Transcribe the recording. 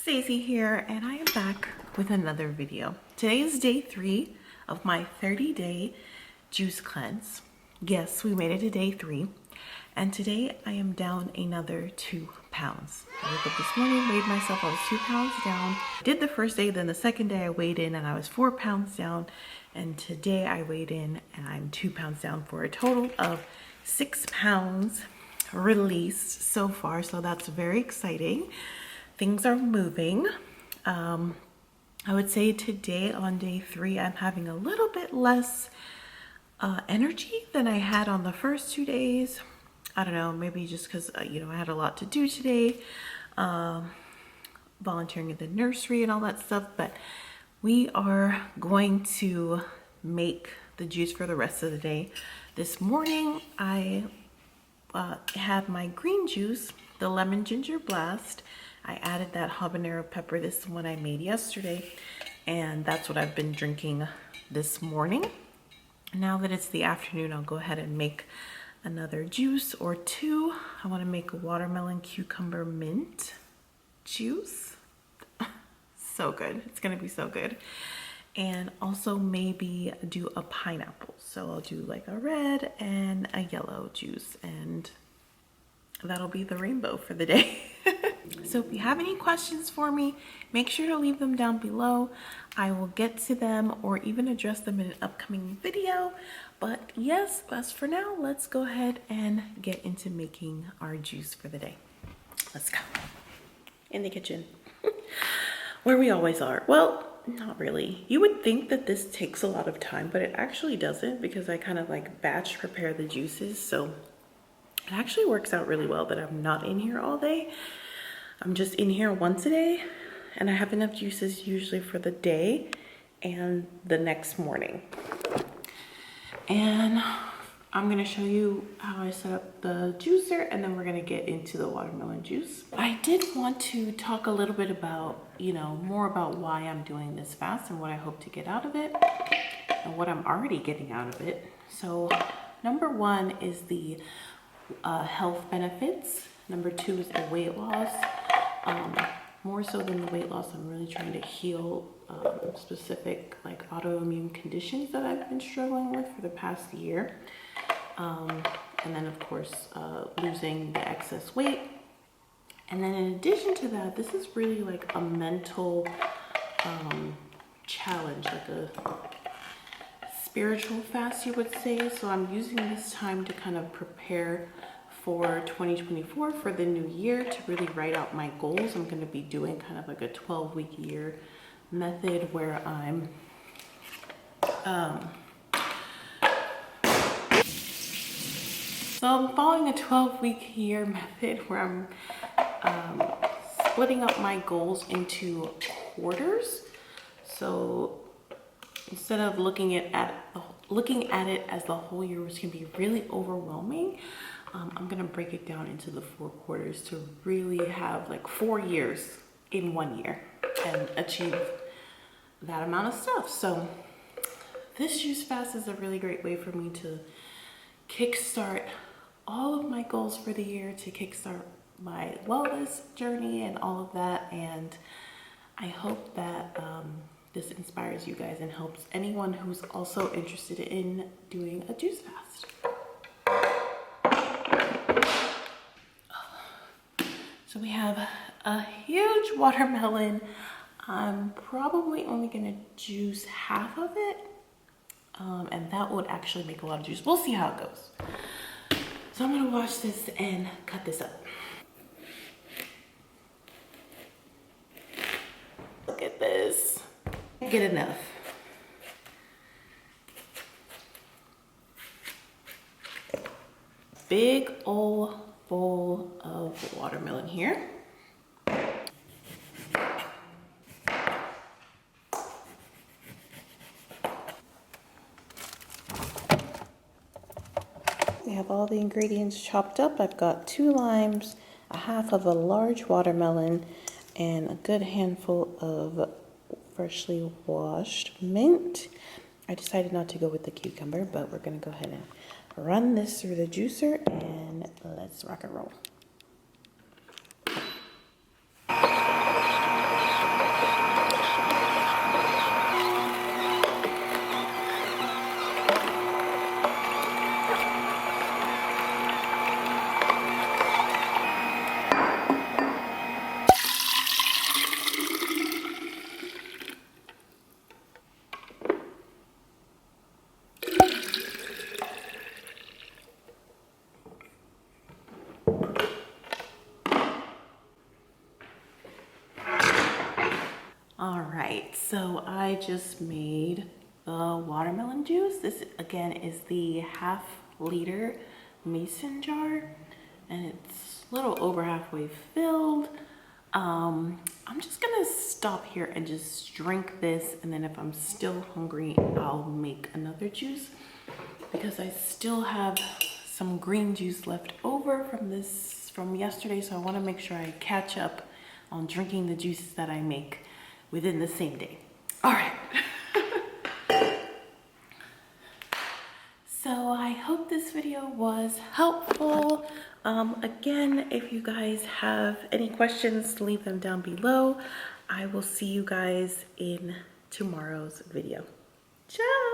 Stacey here, and I am back with another video. Today is day 3 of my 30-day juice cleanse. Yes, we made it to day 3, and today I am down another 2 pounds. I woke up this morning, weighed myself, I was 2 pounds down. Did the first day, then the second day I weighed in and I was 4 pounds down, and today I weighed in and I'm 2 pounds down for a total of 6 pounds released so far, so that's very exciting. Things are moving. I would say today on day 3, I'm having a little bit less energy than I had on the first 2 days. I don't know, maybe just because, I had a lot to do today, volunteering at the nursery and all that stuff, but we are going to make the juice for the rest of the day. This morning, I had my green juice, the lemon ginger blast. I added that habanero pepper. This is one I made yesterday, and that's what I've been drinking this morning. Now that it's the afternoon, I'll go ahead and make another juice or 2. I want to make a watermelon cucumber mint juice. So good. It's going to be so good. And also maybe do a pineapple. So I'll do like a red and a yellow juice, and that'll be the rainbow for the day. So if you have any questions for me, make sure to leave them down below. I will get to them or even address them in an upcoming video. But yes, as for now, let's go ahead and get into making our juice for the day. Let's go. In the kitchen, where we always are. Well, not really. You would think that this takes a lot of time, but it actually doesn't, because I kind of like batch prepare the juices. So it actually works out really well that I'm not in here all day. I'm just in here once a day, and I have enough juices usually for the day and the next morning. And I'm gonna show you how I set up the juicer, and then we're gonna get into the watermelon juice. I did want to talk a little bit about, more about why I'm doing this fast and what I hope to get out of it and what I'm already getting out of it. So number 1 is the health benefits. Number 2 is the weight loss. More so than the weight loss, I'm really trying to heal specific like autoimmune conditions that I've been struggling with for the past year. And then of course, losing the excess weight. And then in addition to that, this is really like a mental challenge, like a spiritual fast, you would say. So I'm using this time to kind of prepare for 2024, for the new year, to really write out my goals. I'm going to be doing kind of like a 12-week year method where I'm so I'm following a 12-week year method where I'm splitting up my goals into quarters. So instead of looking at it as the whole year, which can be really overwhelming, I'm gonna break it down into the 4 quarters to really have like 4 years in 1 year and achieve that amount of stuff. So this juice fast is a really great way for me to kickstart all of my goals for the year, to kickstart my wellness journey and all of that. And I hope that this inspires you guys and helps anyone who's also interested in doing a juice fast. So we have a huge watermelon. I'm probably only gonna juice half of it, and that would actually make a lot of juice. We'll see how it goes. So I'm gonna wash this and cut this up. Look at this. Get enough. Big old bowl of watermelon here. We have all the ingredients chopped up. I've got 2 limes, a half of a large watermelon, and a good handful of freshly washed mint. I decided not to go with the cucumber, but we're gonna go ahead and run this through the juicer and let's rock and roll. right, so I just made the watermelon juice. This again is the half-liter mason jar, and it's a little over halfway filled. I'm just gonna stop here and just drink this, and then if I'm still hungry, I'll make another juice because I still have some green juice left over from yesterday, so I want to make sure I catch up on drinking the juices that I make within the same day. All right. So I hope this video was helpful. Again, if you guys have any questions, leave them down below. I will see you guys in tomorrow's video. Ciao.